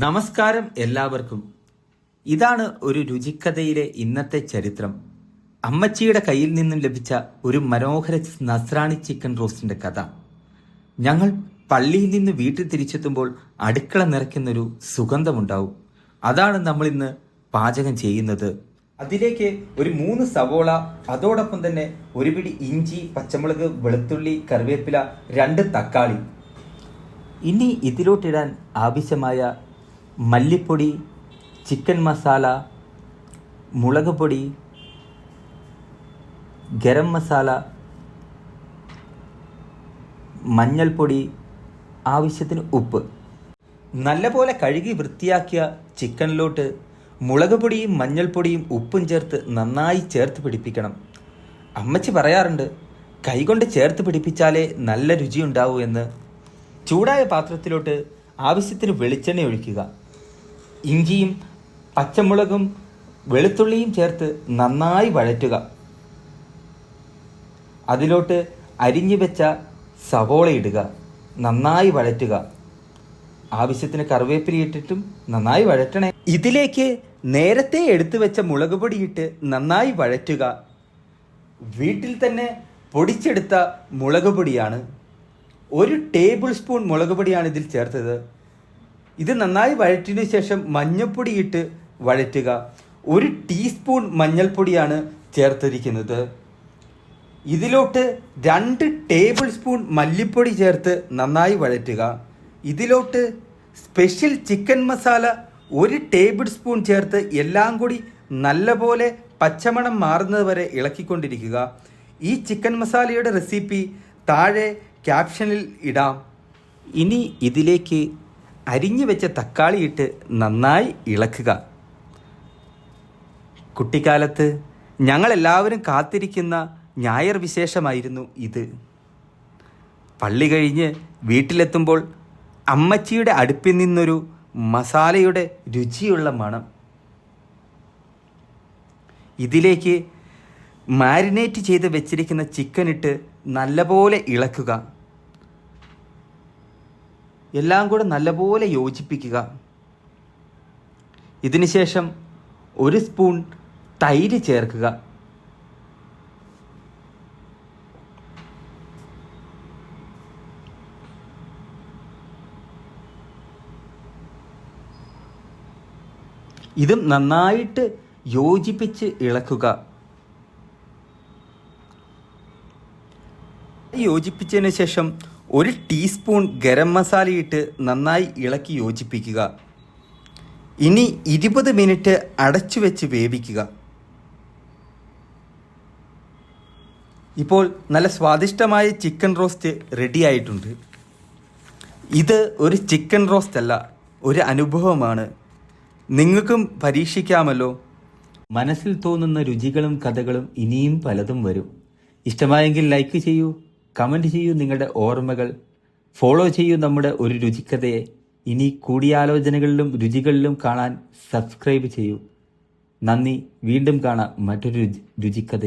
നമസ്കാരം എല്ലാവർക്കും. ഇതാണ് ഒരു രുചിക്കഥയിലെ ഇന്നത്തെ ചരിത്രം. അമ്മച്ചിയുടെ കയ്യിൽ നിന്നും ലഭിച്ച ഒരു മനോഹര നസ്രാണി ചിക്കൻ റോസ്റ്റിന്റെ കഥ. ഞങ്ങൾ പള്ളിയിൽ നിന്ന് വീട്ടിൽ തിരിച്ചെത്തുമ്പോൾ അടുക്കള നിറയ്ക്കുന്നൊരു സുഗന്ധമുണ്ടാവും. അതാണ് നമ്മൾ ഇന്ന് പാചകം ചെയ്യുന്നത്. അതിലേക്ക് ഒരു 3 സവോള, അതോടൊപ്പം തന്നെ ഒരു പിടി ഇഞ്ചി, പച്ചമുളക്, വെളുത്തുള്ളി, കറിവേപ്പില, 2 തക്കാളി. ഇനി ഇതിലോട്ടിടാൻ ആവശ്യമായ മല്ലിപ്പൊടി, ചിക്കൻ മസാല, മുളക് പൊടി, ഗരം മസാല, മഞ്ഞൾപ്പൊടി, ആവശ്യത്തിന് ഉപ്പ്. നല്ലപോലെ കഴുകി വൃത്തിയാക്കിയ ചിക്കനിലോട്ട് മുളക് പൊടിയും മഞ്ഞൾപ്പൊടിയും ഉപ്പും ചേർത്ത് നന്നായി ചേർത്ത് പിടിപ്പിക്കണം. അമ്മച്ചി പറയാറുണ്ട്, കൈകൊണ്ട് ചേർത്ത് പിടിപ്പിച്ചാലേ നല്ല രുചിയുണ്ടാവൂ എന്ന്. ചൂടായ പാത്രത്തിലോട്ട് ആവശ്യത്തിന് വെളിച്ചെണ്ണ ഒഴിക്കുക. ഇഞ്ചിയും പച്ചമുളകും വെളുത്തുള്ളിയും ചേർത്ത് നന്നായി വഴറ്റുക. അതിലോട്ട് അരിഞ്ഞു വെച്ച സവോള ഇടുക. നന്നായി വഴറ്റുക. ആവശ്യത്തിന് കറിവേപ്പില ഇട്ടിട്ടും നന്നായി വഴറ്റണേ. ഇതിലേക്ക് നേരത്തെ എടുത്തു വെച്ച മുളക് പൊടിയിട്ട് നന്നായി വഴറ്റുക. വീട്ടിൽ തന്നെ പൊടിച്ചെടുത്ത മുളക് പൊടിയാണ്. 1 ടേബിൾ സ്പൂൺ മുളക് പൊടിയാണ് ഇതിൽ ചേർത്തത്. ഇത് നന്നായി വഴറ്റിയതിനു ശേഷം മഞ്ഞൾപ്പൊടി ഇട്ട് വഴറ്റുക. 1 ടീസ്പൂൺ മഞ്ഞൾപ്പൊടിയാണ് ചേർത്തിരിക്കുന്നത്. ഇതിലോട്ട് 2 ടേബിൾ സ്പൂൺ മല്ലിപ്പൊടി ചേർത്ത് നന്നായി വഴറ്റുക. ഇതിലോട്ട് special chicken masala 1 table spoon ചേർത്ത് എല്ലാം കൂടി നല്ലപോലെ പച്ചമണം മാറുന്നത് വരെ ഇളക്കിക്കൊണ്ടിരിക്കുക. ഈ ചിക്കൻ മസാലയുടെ റെസിപ്പി താഴെ ക്യാപ്ഷനിൽ ഇടാം. ഇനി ഇതിലേക്ക് അരിഞ്ഞു വെച്ച തക്കാളി ഇട്ട് നന്നായി ഇളക്കുക. കുട്ടിക്കാലത്ത് ഞങ്ങളെല്ലാവരും കാത്തിരിക്കുന്ന ഞായർ വിശേഷമായിരുന്നു ഇത്. പള്ളി കഴിഞ്ഞ് വീട്ടിലെത്തുമ്പോൾ അമ്മച്ചിയുടെ അടുപ്പിൽ നിന്നൊരു മസാലയുടെ രുചിയുള്ള മണം. ഇതിലേക്ക് മാരിനേറ്റ് ചെയ്ത് വെച്ചിരിക്കുന്ന ചിക്കൻ ഇട്ട് നല്ലപോലെ ഇളക്കുക. എല്ലാം കൂടെ നല്ലപോലെ യോജിപ്പിക്കുക. ഇതിനുശേഷം 1 സ്പൂൺ തൈര് ചേർക്കുക. ഇതും നന്നായിട്ട് യോജിപ്പിച്ച് ഇളക്കുക. യോജിപ്പിച്ചതിന് ശേഷം 1 ടീസ്പൂൺ ഗരം മസാലയിട്ട് നന്നായി ഇളക്കി യോജിപ്പിക്കുക. ഇനി 20 മിനിറ്റ് അടച്ചു വെച്ച് വേവിക്കുക. ഇപ്പോൾ നല്ല സ്വാദിഷ്ടമായ ചിക്കൻ റോസ്റ്റ് റെഡി ആയിട്ടുണ്ട്. ഇത് ഒരു ചിക്കൻ റോസ്റ്റ് അല്ല, ഒരു അനുഭവമാണ്. നിങ്ങൾക്കും പരീക്ഷിക്കാമല്ലോ. മനസ്സിൽ തോന്നുന്ന രുചികളും കഥകളും ഇനിയും പലതും വരും. ഇഷ്ടമായെങ്കിൽ ലൈക്ക് ചെയ്യൂ, കമൻറ്റ് ചെയ്യൂ നിങ്ങളുടെ ഓർമ്മകൾ. ഫോളോ ചെയ്യൂ നമ്മുടെ ഒരു രുചിക്കഥയെ. ഇനി കൂടിയാലോചനകളിലും രുചികളിലും കാണാൻ സബ്സ്ക്രൈബ് ചെയ്യൂ. നന്ദി. വീണ്ടും കാണാം മറ്റൊരു രുചിക്കഥ.